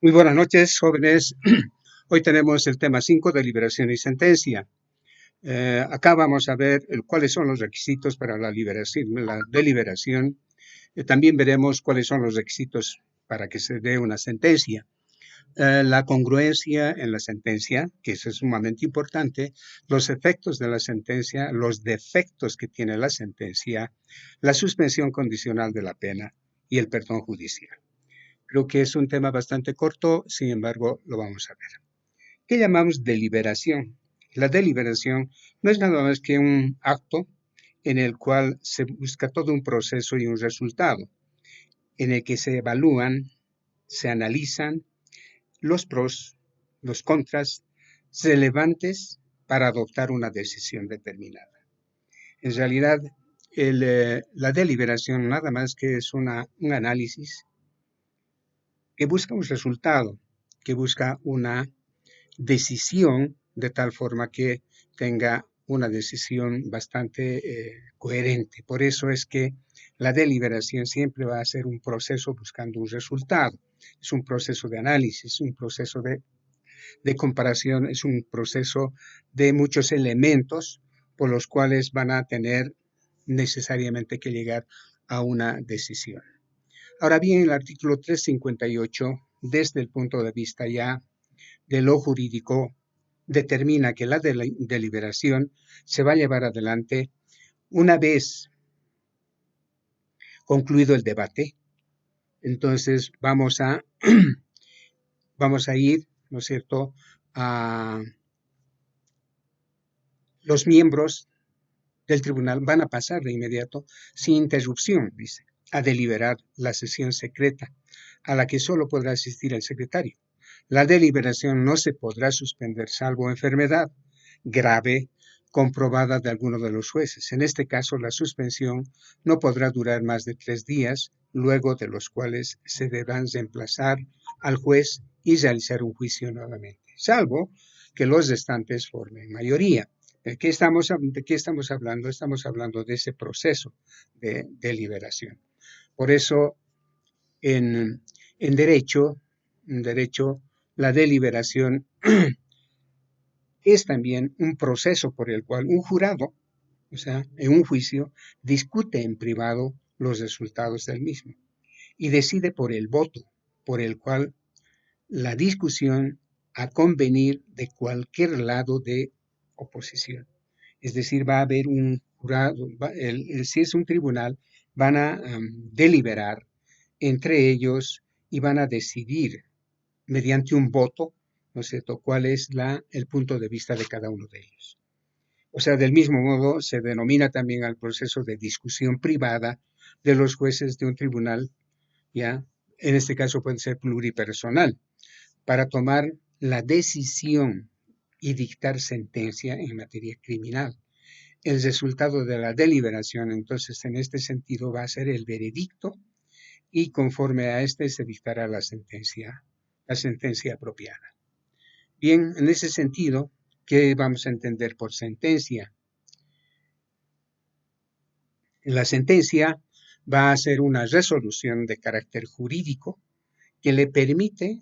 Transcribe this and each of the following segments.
Muy buenas noches, jóvenes. Hoy tenemos el tema 5, deliberación y sentencia. Acá vamos a ver cuáles son los requisitos para la deliberación. También veremos cuáles son los requisitos para que se dé una sentencia. La congruencia en la sentencia, que eso es sumamente importante, los efectos de la sentencia, los defectos que tiene la sentencia, la suspensión condicional de la pena y el perdón judicial. Creo que es un tema bastante corto, sin embargo, lo vamos a ver. ¿Qué llamamos deliberación? La deliberación no es nada más que un acto en el cual se busca todo un proceso y un resultado, en el que se evalúan, se analizan los pros, los contras relevantes para adoptar una decisión determinada. En realidad, la deliberación nada más que es un análisis que busca un resultado, que busca una decisión de tal forma que tenga una decisión bastante coherente. Por eso es que la deliberación siempre va a ser un proceso buscando un resultado. Es un proceso de análisis, un proceso de comparación, es un proceso de muchos elementos por los cuales van a tener necesariamente que llegar a una decisión. Ahora bien, el artículo 358, desde el punto de vista ya de lo jurídico, determina que la deliberación se va a llevar adelante una vez concluido el debate. Entonces vamos a ir, ¿no es cierto?, a los miembros del tribunal van a pasar de inmediato, sin interrupción, dice, a deliberar la sesión secreta, a la que solo podrá asistir el secretario. La deliberación no se podrá suspender salvo enfermedad grave comprobada de alguno de los jueces. En este caso, la suspensión no podrá durar más de 3 días, luego de los cuales se deberán reemplazar al juez y realizar un juicio nuevamente, salvo que los restantes formen mayoría. ¿De qué estamos hablando? Estamos hablando de ese proceso de deliberación. Por eso, en derecho, la deliberación es también un proceso por el cual un jurado, o sea, en un juicio, discute en privado los resultados del mismo y decide por el voto, por el cual la discusión a convenir de cualquier lado de oposición. Es decir, va a haber un jurado, si es un tribunal, van a deliberar entre ellos y van a decidir mediante un voto, ¿no es cierto?, cuál es el punto de vista de cada uno de ellos. O sea, del mismo modo se denomina también al proceso de discusión privada de los jueces de un tribunal, ya, en este caso puede ser pluripersonal, para tomar la decisión y dictar sentencia en materia criminal. El resultado de la deliberación, entonces, en este sentido, va a ser el veredicto y conforme a este se dictará la sentencia apropiada. Bien, en ese sentido, ¿qué vamos a entender por sentencia? La sentencia va a ser una resolución de carácter jurídico que le permite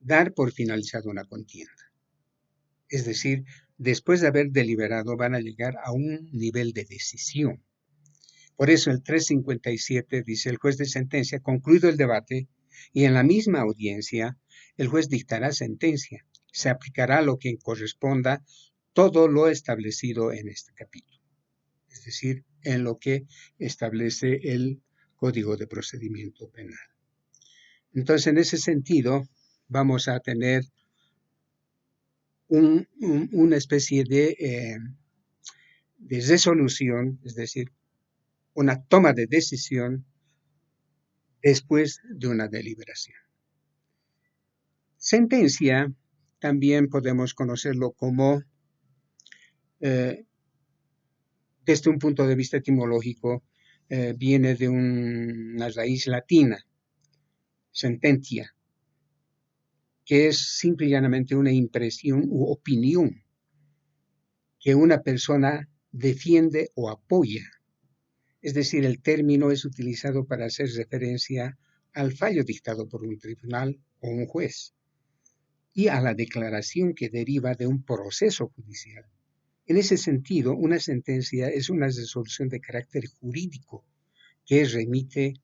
dar por finalizada una contienda. Es decir, después de haber deliberado van a llegar a un nivel de decisión. Por eso el 357 dice: el juez de sentencia, concluido el debate y en la misma audiencia, el juez dictará sentencia. Se aplicará lo que corresponda todo lo establecido en este capítulo. Es decir, en lo que establece el Código de Procedimiento Penal. Entonces, en ese sentido, vamos a tener una especie de resolución, es decir, una toma de decisión después de una deliberación. Sentencia también podemos conocerlo como, desde un punto de vista etimológico, viene de una raíz latina, sententia, que es simple y llanamente una impresión u opinión que una persona defiende o apoya. Es decir, el término es utilizado para hacer referencia al fallo dictado por un tribunal o un juez y a la declaración que deriva de un proceso judicial. En ese sentido, una sentencia es una resolución de carácter jurídico que remite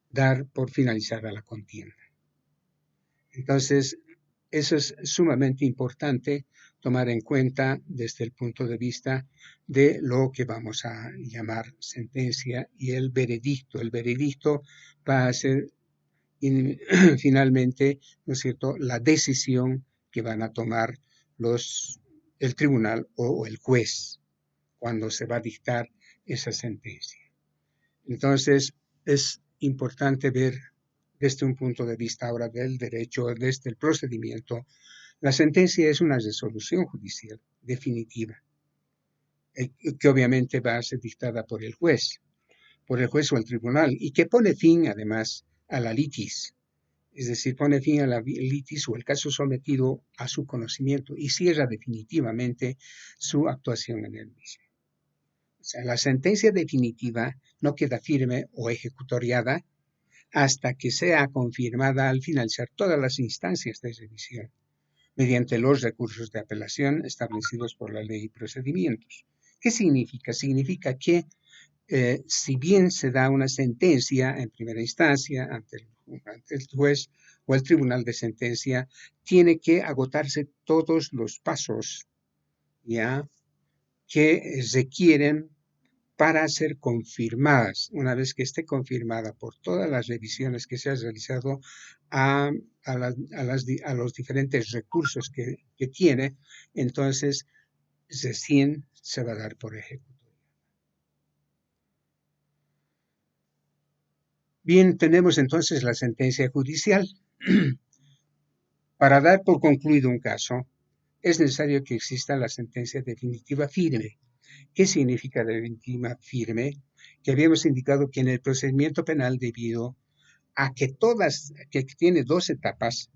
dar por finalizada la contienda. Entonces, eso es sumamente importante tomar en cuenta desde el punto de vista de lo que vamos a llamar sentencia y el veredicto. El veredicto va a ser finalmente, ¿no es cierto?, la decisión que van a tomar el tribunal o el juez cuando se va a dictar esa sentencia. Entonces, es importante ver desde un punto de vista ahora del derecho, desde el procedimiento, la sentencia es una resolución judicial definitiva, que obviamente va a ser dictada por el juez o el tribunal, y que pone fin, además, a la litis, es decir, pone fin a la litis o el caso sometido a su conocimiento y cierra definitivamente su actuación en el mismo. O sea, la sentencia definitiva no queda firme o ejecutoriada hasta que sea confirmada al finalizar todas las instancias de revisión, mediante los recursos de apelación establecidos por la ley y procedimientos. ¿Qué significa? Significa que si bien se da una sentencia en primera instancia ante el juez o el tribunal de sentencia, tiene que agotarse todos los pasos ya que requieren para ser confirmadas, una vez que esté confirmada por todas las revisiones que se han realizado a los diferentes recursos que tiene, entonces recién se va a dar por ejecutado. Bien, tenemos entonces la sentencia judicial. Para dar por concluido un caso, es necesario que exista la sentencia definitiva firme. ¿Qué significa definitiva firme? Que habíamos indicado que en el procedimiento penal, debido a que tiene dos etapas,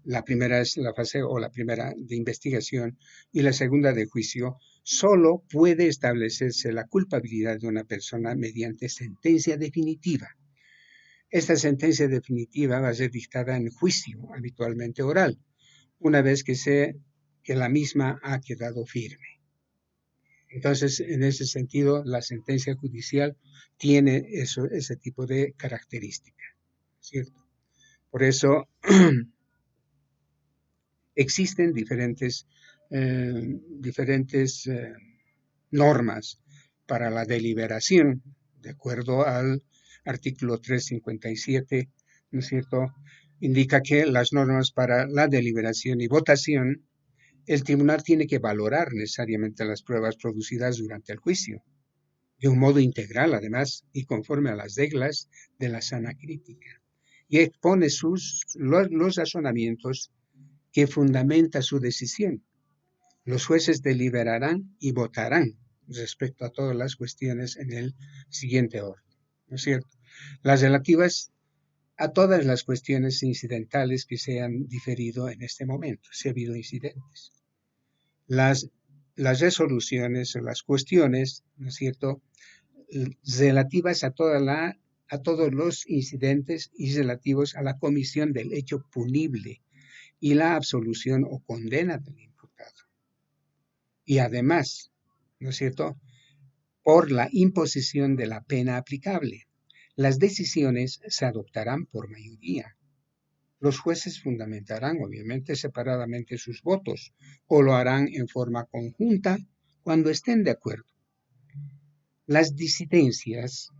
la primera es la fase o la primera de investigación y la segunda de juicio, solo puede establecerse la culpabilidad de una persona mediante sentencia definitiva. Esta sentencia definitiva va a ser dictada en juicio, habitualmente oral, una vez que la misma ha quedado firme. Entonces, en ese sentido, la sentencia judicial tiene ese tipo de característica, ¿cierto? Por eso existen diferentes normas para la deliberación, de acuerdo al artículo 357, ¿no es cierto? Indica que las normas para la deliberación y votación, el tribunal tiene que valorar necesariamente las pruebas producidas durante el juicio, de un modo integral además y conforme a las reglas de la sana crítica, y expone los razonamientos que fundamenta su decisión. Los jueces deliberarán y votarán respecto a todas las cuestiones en el siguiente orden, ¿no es cierto? Las relativas a todas las cuestiones incidentales que se han diferido en este momento, si ha habido incidentes. Las resoluciones o las cuestiones, ¿no es cierto?, relativas a todos los incidentes y relativos a la comisión del hecho punible y la absolución o condena del imputado. Y además, ¿no es cierto?, por la imposición de la pena aplicable. Las decisiones se adoptarán por mayoría. Los jueces fundamentarán, obviamente, separadamente sus votos o lo harán en forma conjunta cuando estén de acuerdo. Las disidencias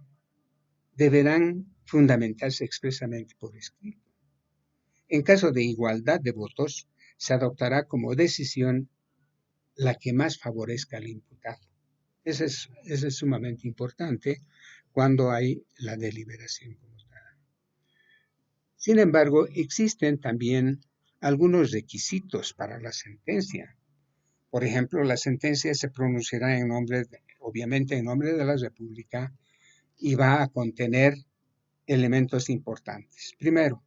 deberán fundamentarse expresamente por escrito. En caso de igualdad de votos, se adoptará como decisión la que más favorezca al imputado. Eso es sumamente importante cuando hay la deliberación como tal. Sin embargo, existen también algunos requisitos para la sentencia. Por ejemplo, la sentencia se pronunciará obviamente en nombre de la República y va a contener elementos importantes. Primero,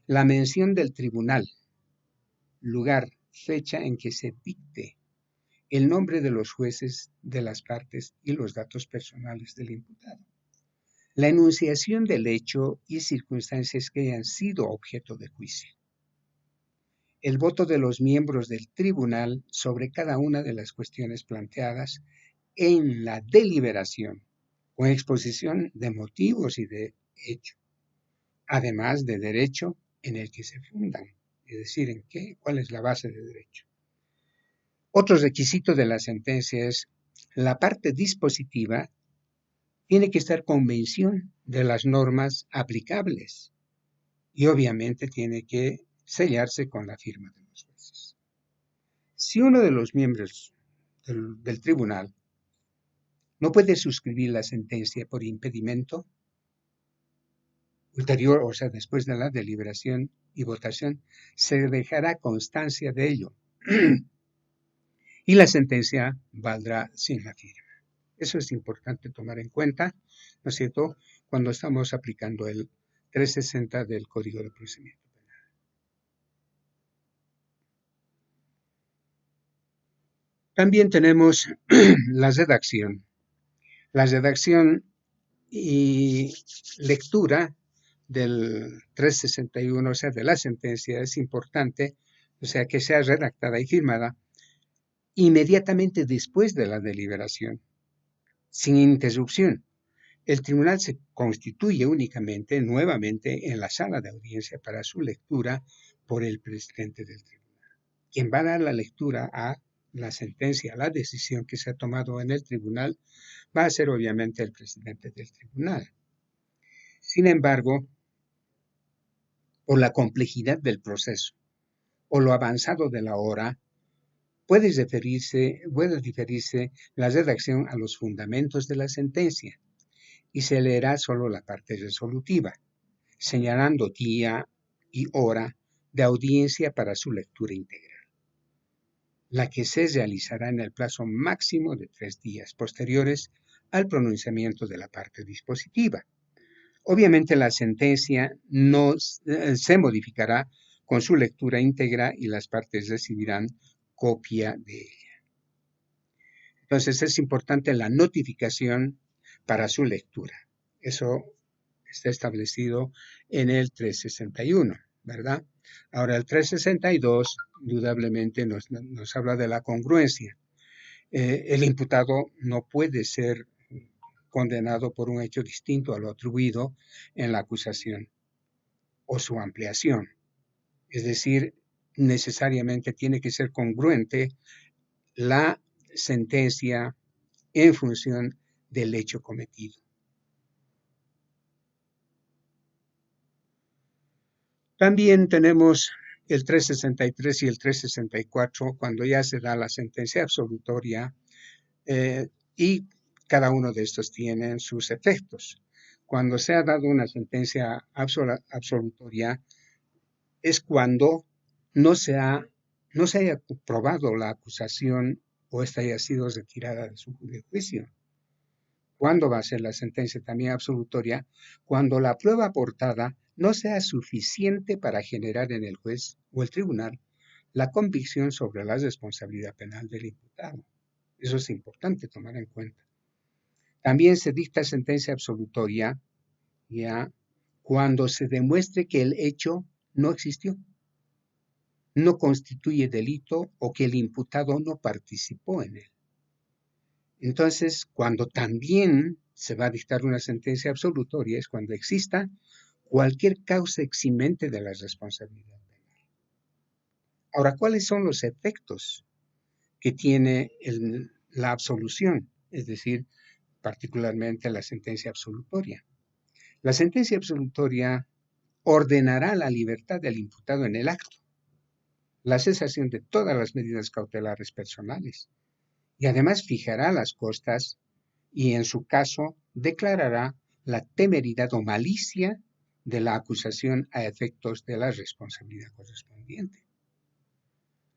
la mención del tribunal, lugar, fecha en que se dicte, el nombre de los jueces, de las partes y los datos personales del imputado. la enunciación del hecho y circunstancias que hayan sido objeto de juicio, el voto de los miembros del tribunal sobre cada una de las cuestiones planteadas en la deliberación o exposición de motivos y de hecho, además de derecho en el que se fundan, es decir, cuál es la base de derecho. Otro requisito de la sentencia es la parte dispositiva tiene que estar convención de las normas aplicables y obviamente tiene que sellarse con la firma de los jueces. Si uno de los miembros del tribunal no puede suscribir la sentencia por impedimento ulterior, o sea, después de la deliberación y votación, se dejará constancia de ello y la sentencia valdrá sin la firma. Eso es importante tomar en cuenta, ¿no es cierto?, cuando estamos aplicando el 360 del Código de Procedimiento Penal. También tenemos la redacción. La redacción y lectura del 361, o sea, de la sentencia, es importante, o sea, que sea redactada y firmada inmediatamente después de la deliberación, sin interrupción. El tribunal se constituye únicamente, nuevamente, en la sala de audiencia para su lectura por el presidente del tribunal. Quien va a dar la lectura a la sentencia, a la decisión que se ha tomado en el tribunal, va a ser obviamente el presidente del tribunal. Sin embargo, por la complejidad del proceso o lo avanzado de la hora, puede diferirse la redacción a los fundamentos de la sentencia y se leerá solo la parte resolutiva, señalando día y hora de audiencia para su lectura integral, la que se realizará en el plazo máximo de 3 días posteriores al pronunciamiento de la parte dispositiva. Obviamente la sentencia no se modificará con su lectura íntegra y las partes recibirán copia de ella. Entonces es importante la notificación para su lectura. Eso está establecido en el 361, ¿verdad? Ahora el 362 indudablemente nos habla de la congruencia. El imputado no puede ser condenado por un hecho distinto a lo atribuido en la acusación o su ampliación. Es decir, necesariamente tiene que ser congruente la sentencia en función del hecho cometido. También tenemos el 363 y el 364 cuando ya se da la sentencia absolutoria y cada uno de estos tiene sus efectos. Cuando se ha dado una sentencia absolutoria es cuando no se haya probado la acusación o esta haya sido retirada de su juicio. ¿Cuándo va a ser la sentencia también absolutoria? Cuando la prueba aportada no sea suficiente para generar en el juez o el tribunal la convicción sobre la responsabilidad penal del imputado. Eso es importante tomar en cuenta. También se dicta sentencia absolutoria ya cuando se demuestre que el hecho no existió, no constituye delito o que el imputado no participó en él. Entonces, cuando también se va a dictar una sentencia absolutoria es cuando exista cualquier causa eximente de la responsabilidad penal. Ahora, ¿cuáles son los efectos que tiene la absolución? Es decir, particularmente la sentencia absolutoria. La sentencia absolutoria ordenará la libertad del imputado en el acto, la cesación de todas las medidas cautelares personales y además fijará las costas y en su caso declarará la temeridad o malicia de la acusación a efectos de la responsabilidad correspondiente.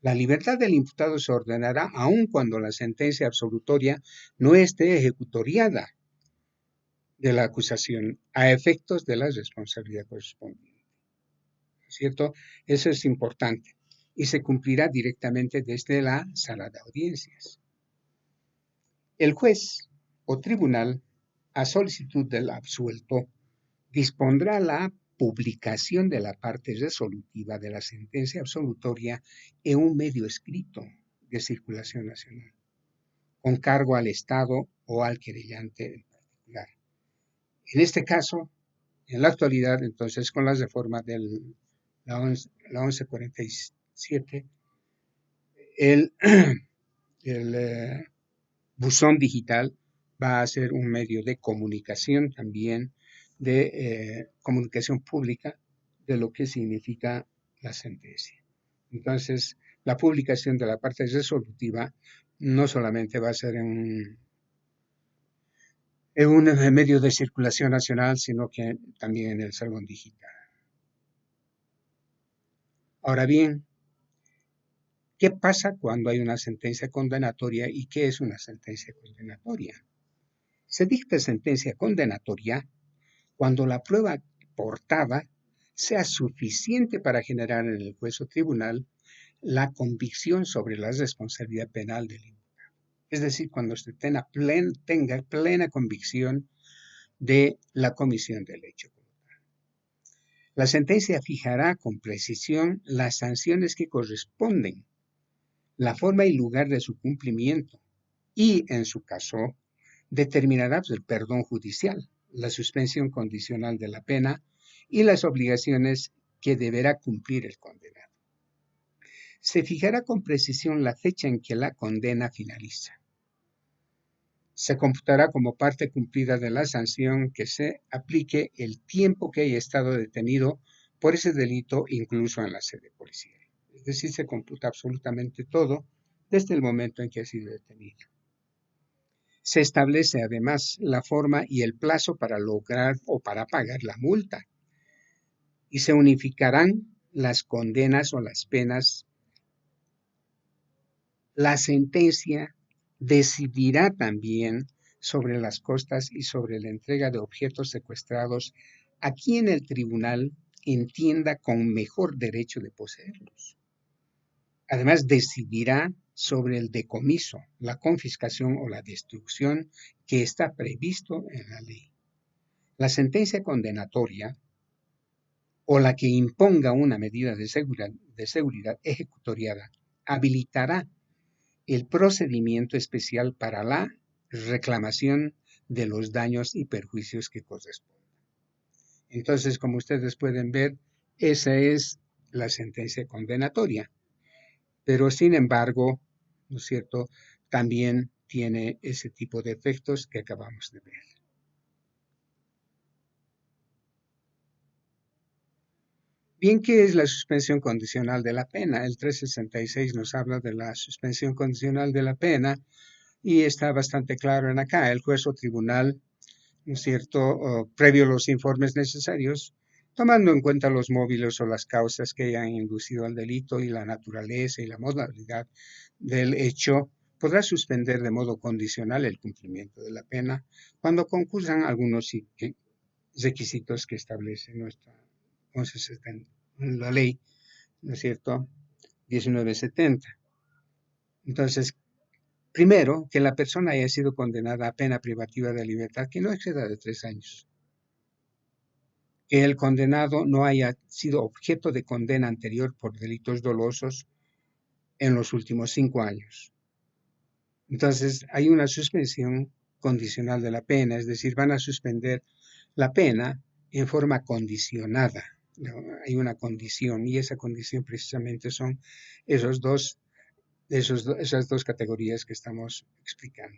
La libertad del imputado se ordenará aun cuando la sentencia absolutoria no esté ejecutoriada de la acusación a efectos de la responsabilidad correspondiente. ¿Cierto? Eso es importante y se cumplirá directamente desde la sala de audiencias. El juez o tribunal a solicitud del absuelto, dispondrá la publicación de la parte resolutiva de la sentencia absolutoria en un medio escrito de circulación nacional, con cargo al Estado o al querellante en particular. En este caso, en la actualidad, entonces, con las reformas de la 1147, el buzón digital va a ser un medio de comunicación también, de comunicación pública de lo que significa la sentencia. Entonces, la publicación de la parte resolutiva no solamente va a ser en un medio de circulación nacional, sino que también en el salón digital. Ahora bien, ¿qué pasa cuando hay una sentencia condenatoria y qué es una sentencia condenatoria? Se dicta sentencia condenatoria cuando la prueba portada sea suficiente para generar en el juez o tribunal la convicción sobre la responsabilidad penal del imputado. Es decir, cuando usted tenga plena convicción de la comisión del hecho. La sentencia fijará con precisión las sanciones que corresponden, la forma y lugar de su cumplimiento y, en su caso, determinará el perdón judicial, la suspensión condicional de la pena y las obligaciones que deberá cumplir el condenado. Se fijará con precisión la fecha en que la condena finaliza. Se computará como parte cumplida de la sanción que se aplique el tiempo que haya estado detenido por ese delito, incluso en la sede policial. Es decir, se computa absolutamente todo desde el momento en que ha sido detenido. Se establece además la forma y el plazo para lograr o para pagar la multa y se unificarán las condenas o las penas. La sentencia decidirá también sobre las costas y sobre la entrega de objetos secuestrados a quien el tribunal entienda con mejor derecho de poseerlos. Además, decidirá sobre el decomiso, la confiscación o la destrucción que está previsto en la ley. La sentencia condenatoria o la que imponga una medida de seguridad ejecutoriada habilitará el procedimiento especial para la reclamación de los daños y perjuicios que correspondan. Entonces, como ustedes pueden ver, esa es la sentencia condenatoria. Pero, sin embargo, ¿no es cierto?, también tiene ese tipo de efectos que acabamos de ver. Bien, ¿qué es la suspensión condicional de la pena? El 366 nos habla de la suspensión condicional de la pena y está bastante claro en acá. El juez o tribunal, ¿no es cierto?, previo a los informes necesarios, tomando en cuenta los móviles o las causas que hayan inducido al delito y la naturaleza y la modalidad del hecho, podrá suspender de modo condicional el cumplimiento de la pena cuando concurran algunos requisitos que establece la ley, ¿no es cierto?, 1970. Entonces, primero, que la persona haya sido condenada a pena privativa de libertad que no exceda de 3 años. Que el condenado no haya sido objeto de condena anterior por delitos dolosos en los últimos 5 años. Entonces, hay una suspensión condicional de la pena, es decir, van a suspender la pena en forma condicionada. ¿No? Hay una condición y esa condición precisamente son esas dos categorías que estamos explicando.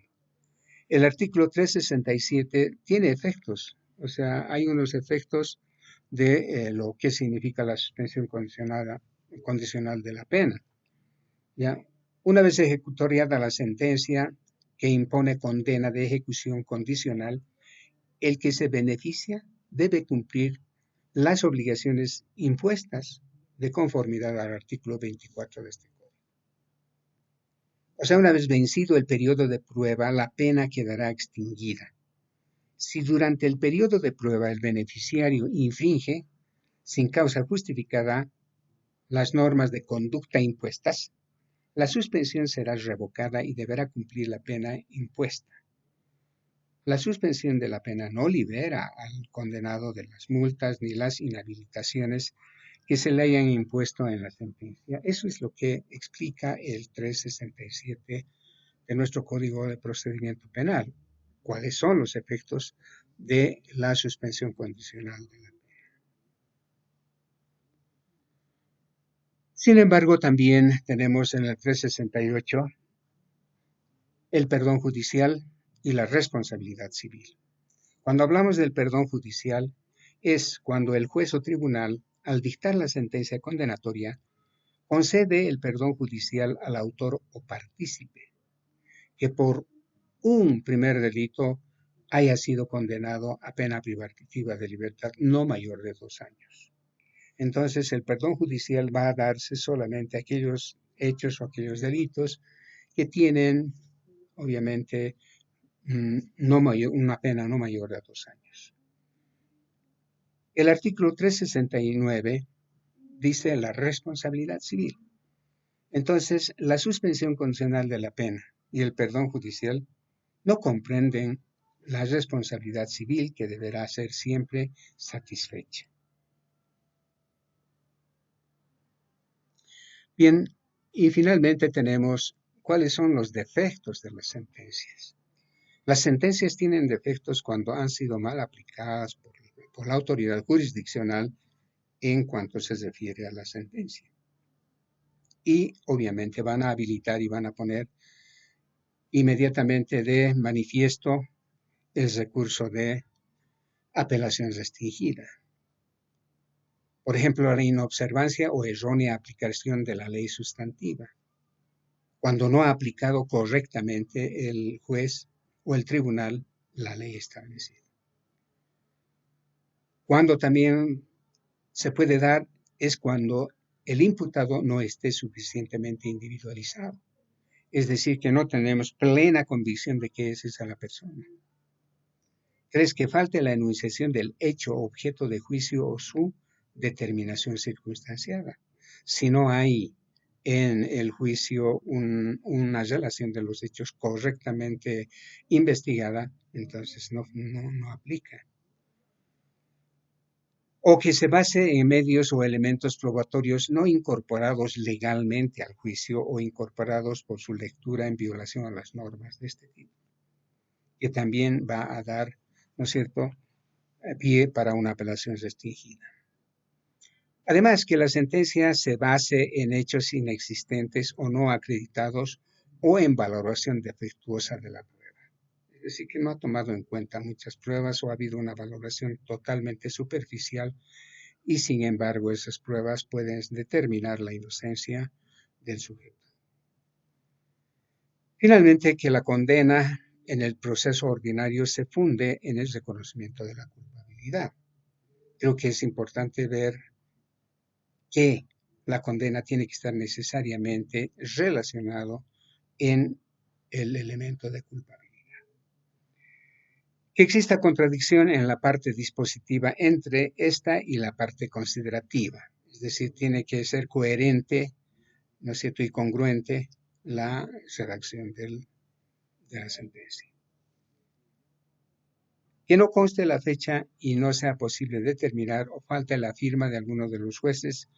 El artículo 367 tiene efectos, o sea, hay unos efectos de lo que significa la suspensión condicional de la pena. ¿Ya? Una vez ejecutoriada la sentencia que impone condena de ejecución condicional, el que se beneficia debe cumplir las obligaciones impuestas de conformidad al artículo 24 de este código. O sea, una vez vencido el periodo de prueba, la pena quedará extinguida. Si durante el periodo de prueba el beneficiario infringe, sin causa justificada, las normas de conducta impuestas, la suspensión será revocada y deberá cumplir la pena impuesta. La suspensión de la pena no libera al condenado de las multas ni las inhabilitaciones que se le hayan impuesto en la sentencia. Eso es lo que explica el 367 de nuestro Código de Procedimiento Penal. ¿Cuáles son los efectos de la suspensión condicional de la pena? Sin embargo, también tenemos en el 368 el perdón judicial y la responsabilidad civil. Cuando hablamos del perdón judicial, es cuando el juez o tribunal, al dictar la sentencia condenatoria, concede el perdón judicial al autor o partícipe, que por un primer delito haya sido condenado a pena privativa de libertad no mayor de 2 años. Entonces, el perdón judicial va a darse solamente a aquellos hechos o aquellos delitos que tienen, obviamente, una pena no mayor de 2 años. El artículo 369 dice la responsabilidad civil. Entonces, la suspensión condicional de la pena y el perdón judicial no comprenden la responsabilidad civil que deberá ser siempre satisfecha. Bien, y finalmente tenemos cuáles son los defectos de las sentencias. Las sentencias tienen defectos cuando han sido mal aplicadas por la autoridad jurisdiccional en cuanto se refiere a la sentencia. Y obviamente van a habilitar y van a poner inmediatamente de manifiesto el recurso de apelación restringida. Por ejemplo, la inobservancia o errónea aplicación de la ley sustantiva, cuando no ha aplicado correctamente el juez o el tribunal la ley establecida. Cuando también se puede dar es cuando el imputado no esté suficientemente individualizado, es decir, que no tenemos plena convicción de que es esa la persona. ¿Crees que falte la enunciación del hecho objeto de juicio o su determinación circunstanciada? Si no hay en el juicio una relación de los hechos correctamente investigada, entonces no aplica. O que se base en medios o elementos probatorios no incorporados legalmente al juicio o incorporados por su lectura en violación a las normas de este tipo, que también va a dar, ¿no es cierto?, pie para una apelación restringida. Además, que la sentencia se base en hechos inexistentes o no acreditados o en valoración defectuosa de la prueba. Es decir, que no ha tomado en cuenta muchas pruebas o ha habido una valoración totalmente superficial y sin embargo esas pruebas pueden determinar la inocencia del sujeto. Finalmente, que la condena en el proceso ordinario se funde en el reconocimiento de la culpabilidad. Creo que es importante ver que la condena tiene que estar necesariamente relacionado en el elemento de culpabilidad. Que exista contradicción en la parte dispositiva entre esta y la parte considerativa, es decir, tiene que ser coherente, ¿no es cierto?, y congruente la redacción de la sentencia. Que no conste la fecha y no sea posible determinar o falte la firma de alguno de los jueces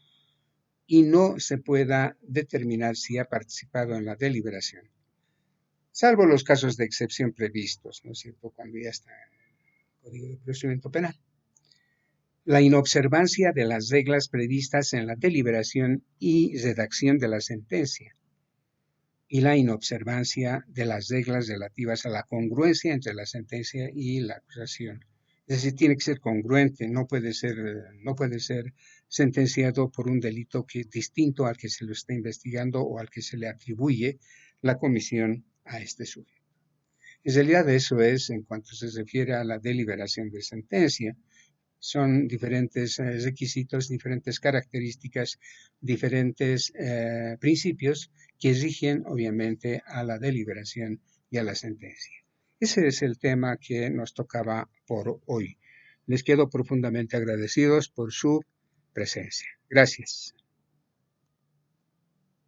y no se pueda determinar si ha participado en la deliberación, salvo los casos de excepción previstos, ¿no es cierto?, cuando ya está en el Código de Procedimiento Penal. La inobservancia de las reglas previstas en la deliberación y redacción de la sentencia, y la inobservancia de las reglas relativas a la congruencia entre la sentencia y la acusación. Es decir, tiene que ser congruente, no puede ser sentenciado por un delito que es distinto al que se lo está investigando o al que se le atribuye la comisión a este sujeto. En realidad eso es en cuanto se refiere a la deliberación de sentencia. Son diferentes requisitos, diferentes características, diferentes principios que rigen obviamente a la deliberación y a la sentencia. Ese es el tema que nos tocaba por hoy. Les quedo profundamente agradecidos por su presencia. Gracias.